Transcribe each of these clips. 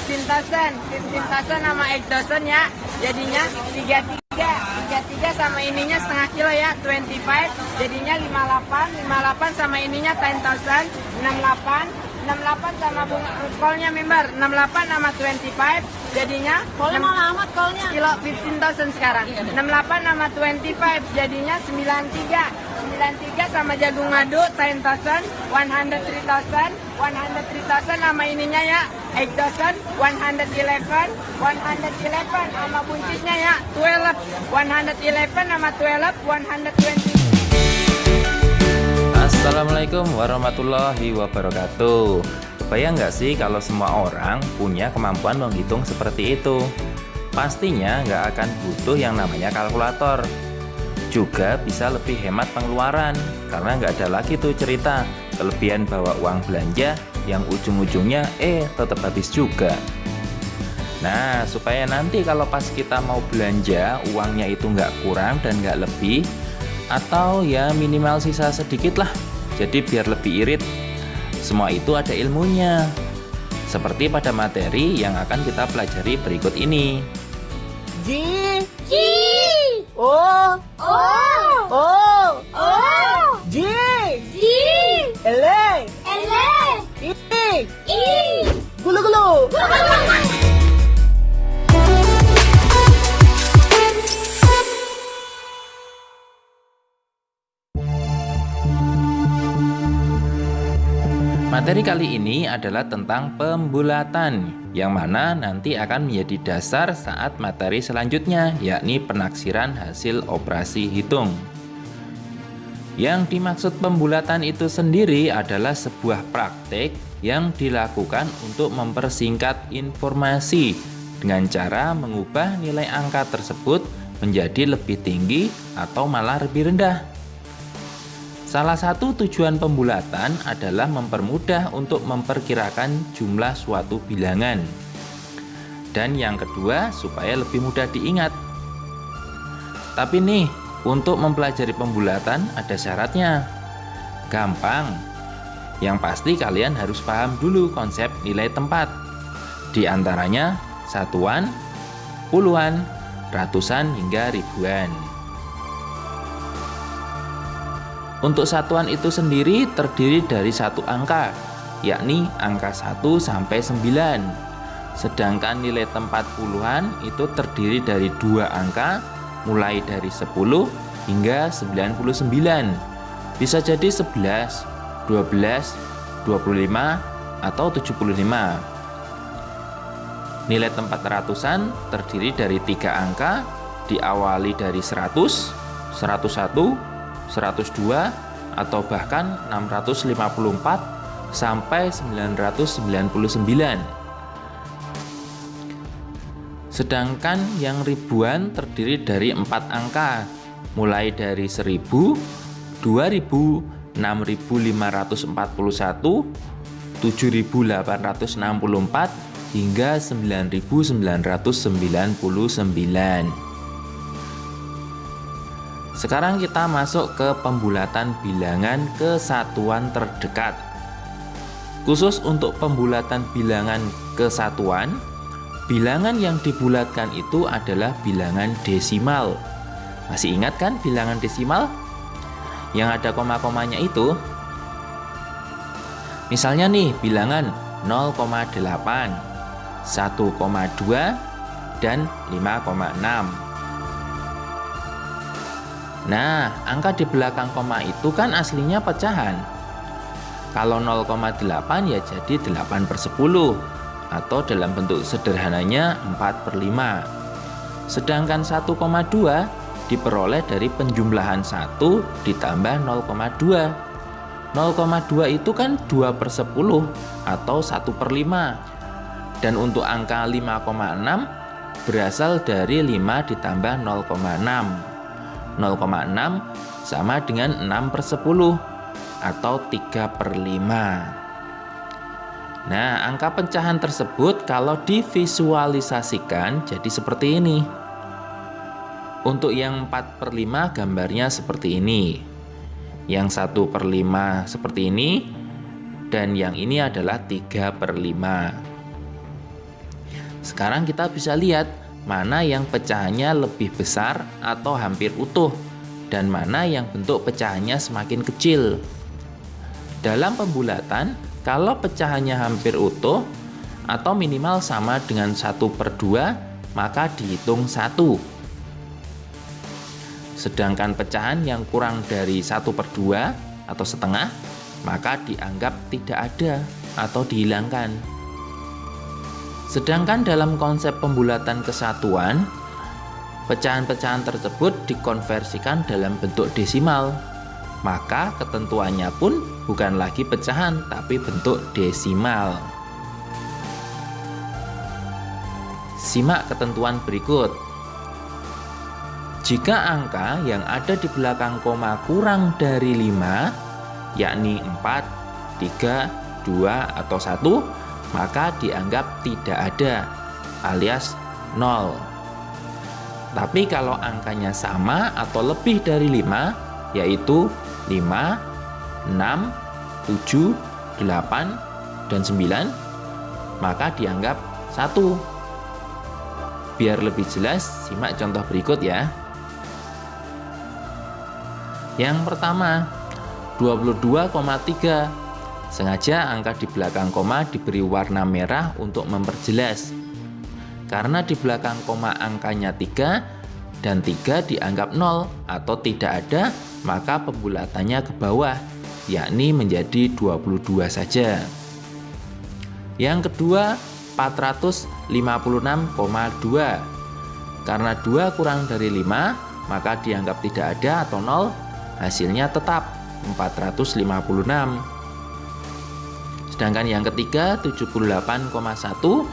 15,000 sama 8,000 ya. Jadinya 33 sama ininya setengah kilo ya, 25. Jadinya 58 sama ininya 10,000, 68 sama bunga kolnya member, 68 sama 25. Jadinya Kolnya malah amat kolnya. kilo 15,000 sekarang. 68 sama 25 jadinya 93 sama jagung madu 10,000, 103,000 sama ininya ya 8,000, 111 sama buncisnya ya 12, 111 sama 12, 120. Assalamualaikum warahmatullahi wabarakatuh. Kebayang nggak sih kalau semua orang punya kemampuan menghitung seperti itu? Pastinya nggak akan butuh yang namanya kalkulator. Juga bisa lebih hemat pengeluaran, karena nggak ada lagi tuh cerita kelebihan bawa uang belanja yang ujung-ujungnya tetap habis juga. Nah, supaya nanti kalau pas kita mau belanja uangnya itu nggak kurang dan nggak lebih, atau ya minimal sisa sedikit lah, jadi biar lebih irit. Semua itu ada ilmunya, seperti pada materi yang akan kita pelajari berikut ini. Ji, O, Ji, Ele, gulu. Materi kali ini adalah tentang pembulatan, yang mana nanti akan menjadi dasar saat materi selanjutnya, yakni penaksiran hasil operasi hitung. Yang dimaksud pembulatan itu sendiri adalah sebuah praktek yang dilakukan untuk mempersingkat informasi dengan cara mengubah nilai angka tersebut menjadi lebih tinggi atau malah lebih rendah. Salah satu tujuan pembulatan adalah mempermudah untuk memperkirakan jumlah suatu bilangan. Dan yang kedua, supaya lebih mudah diingat. Tapi nih, untuk mempelajari pembulatan ada syaratnya. Gampang. Yang pasti kalian harus paham dulu konsep nilai tempat. Di antaranya satuan, puluhan, ratusan hingga ribuan. Untuk satuan itu sendiri terdiri dari satu angka, yakni angka 1 sampai 9. Sedangkan nilai tempat puluhan itu terdiri dari dua angka, mulai dari 10 hingga 99. Bisa jadi 11, 12, 25, atau 75. Nilai tempat ratusan terdiri dari tiga angka, diawali dari 100, 101, 102, atau bahkan 654 sampai 999. Sedangkan yang ribuan terdiri dari 4 angka, mulai dari 1000, 2000, 6541, 7864 hingga 9999. Sekarang kita masuk ke pembulatan bilangan ke satuan terdekat. Khusus untuk pembulatan bilangan ke satuan, bilangan yang dibulatkan itu adalah bilangan desimal. Masih ingat kan bilangan desimal? Yang ada koma-komanya itu? Misalnya nih, bilangan 0,8, 1,2, dan 5,6. Nah, angka di belakang koma itu kan aslinya pecahan. Kalau 0,8 ya jadi 8/10, atau dalam bentuk sederhananya 4/5. Sedangkan 1,2 diperoleh dari penjumlahan 1 ditambah 0,2. 0,2 itu kan 2/10 atau 1/5. Dan untuk angka 5,6 berasal dari 5 ditambah 0,6. 0,6 sama dengan 6/10 atau 3/5. Nah, angka pecahan tersebut kalau divisualisasikan jadi seperti ini. Untuk yang 4/5 gambarnya seperti ini. Yang 1/5 seperti ini. Dan yang ini adalah 3/5. Sekarang kita bisa lihat mana yang pecahannya lebih besar atau hampir utuh dan mana yang bentuk pecahannya semakin kecil. Dalam pembulatan, kalau pecahannya hampir utuh atau minimal sama dengan 1/2, maka dihitung 1. Sedangkan pecahan yang kurang dari 1/2 atau setengah, maka dianggap tidak ada atau dihilangkan. Sedangkan dalam konsep pembulatan kesatuan, pecahan-pecahan tersebut dikonversikan dalam bentuk desimal. Maka ketentuannya pun bukan lagi pecahan, tapi bentuk desimal. Simak ketentuan berikut. Jika angka yang ada di belakang koma kurang dari 5, yakni 4, 3, 2, atau 1, maka dianggap tidak ada, alias 0. Tapi kalau angkanya sama atau lebih dari 5, yaitu 5, 6, 7, 8, dan 9, maka dianggap 1. Biar lebih jelas, simak contoh berikut ya. Yang pertama, 22,3. Sengaja angka di belakang koma diberi warna merah untuk memperjelas. Karena di belakang koma angkanya 3 dan 3 dianggap 0 atau tidak ada, maka pembulatannya ke bawah, yakni menjadi 22 saja. Yang kedua, 456,2. Karena 2 kurang dari 5, maka dianggap tidak ada atau 0, hasilnya tetap 456. Sedangkan yang ketiga 78,1.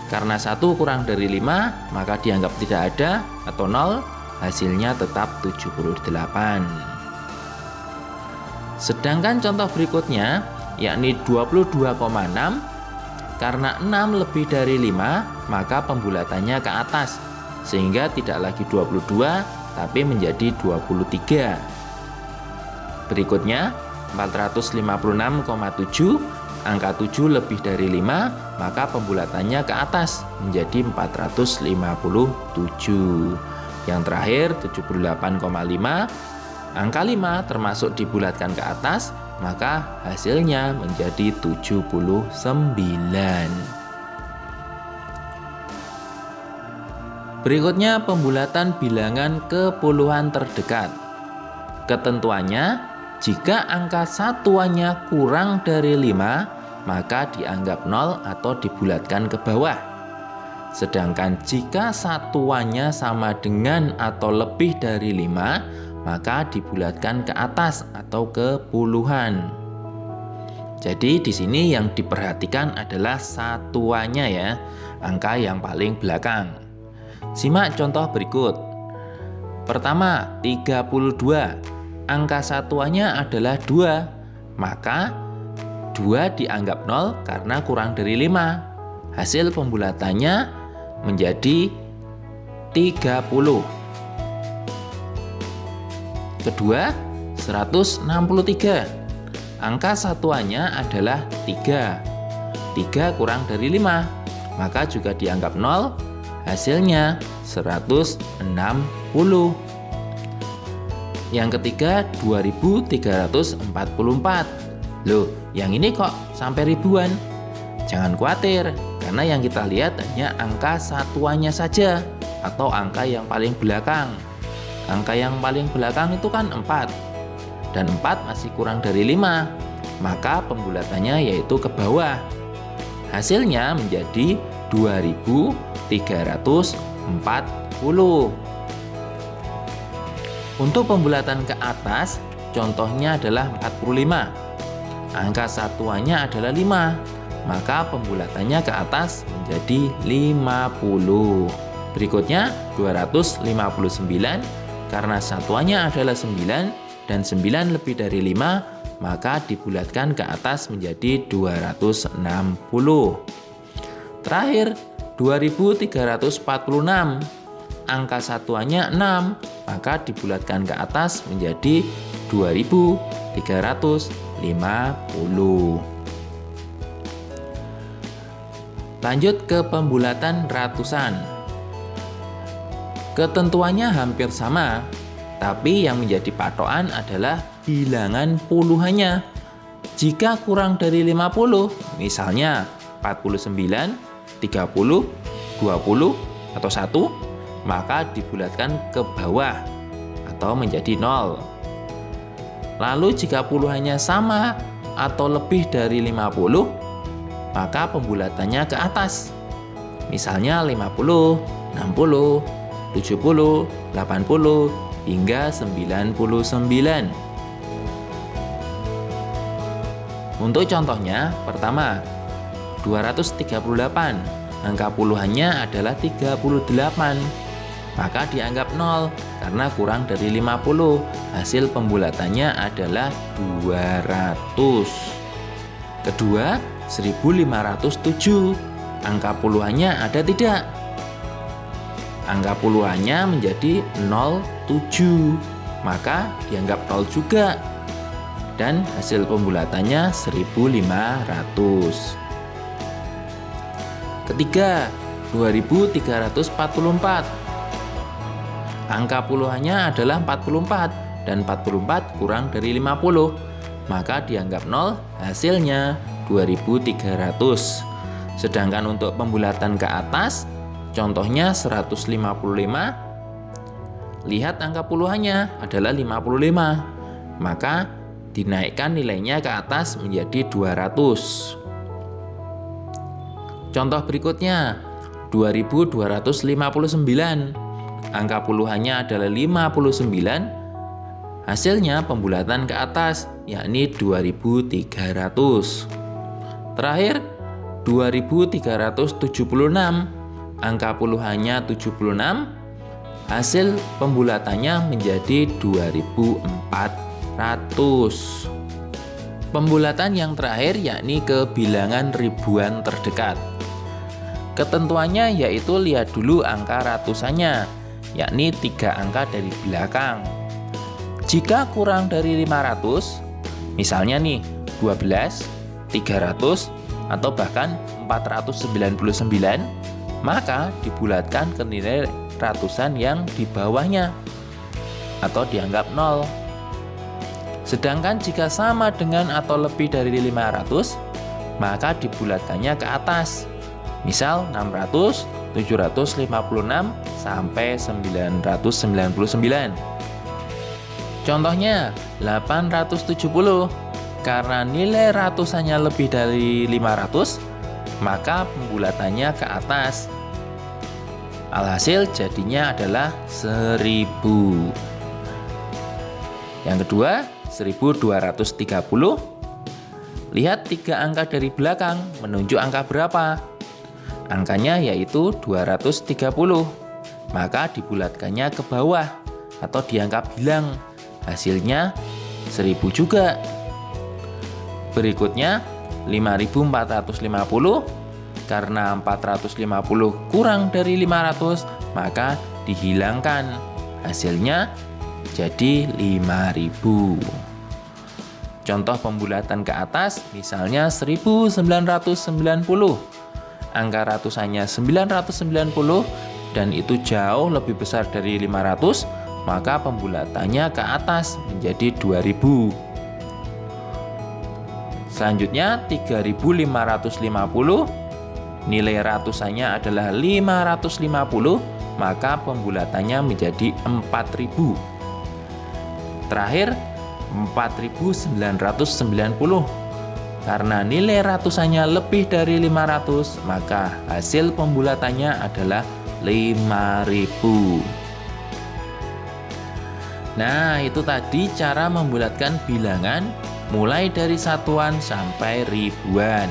Karena 1 kurang dari 5, maka dianggap tidak ada atau 0, hasilnya tetap 78. Sedangkan contoh berikutnya yakni 22,6. Karena 6 lebih dari 5, maka pembulatannya ke atas, sehingga tidak lagi 22, tapi menjadi 23. Berikutnya 456,7. Angka 7 lebih dari 5, maka pembulatannya ke atas menjadi 457. Yang terakhir 78,5. Angka 5 termasuk dibulatkan ke atas, maka hasilnya menjadi 79. Berikutnya pembulatan bilangan ke puluhan terdekat. Ketentuannya, jika angka satuannya kurang dari 5, maka dianggap 0 atau dibulatkan ke bawah. Sedangkan jika satuannya sama dengan atau lebih dari 5, maka dibulatkan ke atas atau ke puluhan. Jadi di sini yang diperhatikan adalah satuannya ya, angka yang paling belakang. Simak contoh berikut. Pertama, 32. Angka satuannya adalah 2, maka 2 dianggap 0 karena kurang dari 5. Hasil pembulatannya menjadi 30. Kedua, 163. Angka satuannya adalah 3. 3 kurang dari 5, maka juga dianggap 0. Hasilnya 160. Yang ketiga, 2344. Loh, yang ini kok sampai ribuan? Jangan khawatir, karena yang kita lihat hanya angka satuannya saja atau angka yang paling belakang. Angka yang paling belakang itu kan 4, dan 4 masih kurang dari 5, maka pembulatannya yaitu ke bawah. Hasilnya menjadi 2340. Untuk pembulatan ke atas, contohnya adalah 45. Angka satuannya adalah 5, maka pembulatannya ke atas menjadi 50. Berikutnya 259. Karena satuannya adalah 9 dan 9 lebih dari 5, maka dibulatkan ke atas menjadi 260. Terakhir 2346. Angka satuannya 6, maka dibulatkan ke atas menjadi 2350. Lanjut ke pembulatan ratusan. Ketentuannya hampir sama, tapi yang menjadi patokan adalah bilangan puluhannya. Jika kurang dari 50, misalnya 49, 30, 20, atau 1, maka dibulatkan ke bawah atau menjadi 0. Lalu jika puluhannya sama atau lebih dari 50, maka pembulatannya ke atas. Misalnya 50, 60, 70, 80, hingga 99. Untuk contohnya, pertama, 238, angka puluhannya adalah 38, maka dianggap 0 karena kurang dari 50. Hasil pembulatannya adalah 200. Kedua, 1507, angka puluhannya ada tidak? Angka puluhannya menjadi 07, maka dianggap 0 juga. Dan hasil pembulatannya 1500. Ketiga, 2344. Angka puluhannya adalah 44 dan 44 kurang dari 50, maka dianggap 0, hasilnya 2300. Sedangkan untuk pembulatan ke atas, contohnya 155, lihat angka puluhannya adalah 55, maka dinaikkan nilainya ke atas menjadi 200. Contoh berikutnya, 2259. Angka puluhannya adalah 59, hasilnya pembulatan ke atas, yakni 2300. Terakhir, 2376. Angka puluhannya 76, hasil pembulatannya menjadi 2400. Pembulatan yang terakhir yakni ke bilangan ribuan terdekat. Ketentuannya yaitu lihat dulu angka ratusannya, yakni 3 angka dari belakang. Jika kurang dari 500, misalnya nih 12, 300, atau bahkan 499, maka dibulatkan ke nilai ratusan yang di bawahnya atau dianggap 0. Sedangkan jika sama dengan atau lebih dari 500, maka dibulatkannya ke atas. Misal 600, 756, sampai 999. Contohnya 870. Karena nilai ratusannya lebih dari 500, maka pembulatannya ke atas. Alhasil jadinya adalah 1000. Yang kedua, 1230. Lihat 3 angka dari belakang menunjuk angka berapa? Angkanya yaitu 230, maka dibulatkannya ke bawah atau dianggap bilang, hasilnya 1000 juga. Berikutnya 5450, karena 450 kurang dari 500, maka dihilangkan, hasilnya jadi 5000. Contoh pembulatan ke atas, misalnya 1990. Angka ratusannya 990 dan itu jauh lebih besar dari 500, maka pembulatannya ke atas menjadi 2000. Selanjutnya 3550, nilai ratusannya adalah 550, maka pembulatannya menjadi 4000. Terakhir 4990. Karena nilai ratusannya lebih dari 500, maka hasil pembulatannya adalah 5000. Nah, itu tadi cara membulatkan bilangan mulai dari satuan sampai ribuan.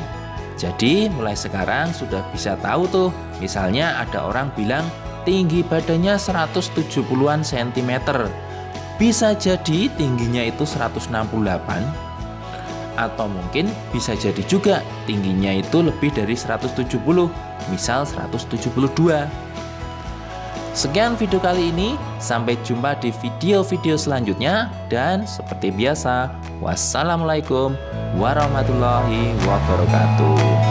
Jadi, mulai sekarang sudah bisa tahu tuh. Misalnya ada orang bilang tinggi badannya 170-an cm. Bisa jadi tingginya itu 168, atau mungkin bisa jadi juga tingginya itu lebih dari 170, misal 172. Sekian video kali ini, sampai jumpa di video-video selanjutnya, dan seperti biasa, wassalamualaikum warahmatullahi wabarakatuh.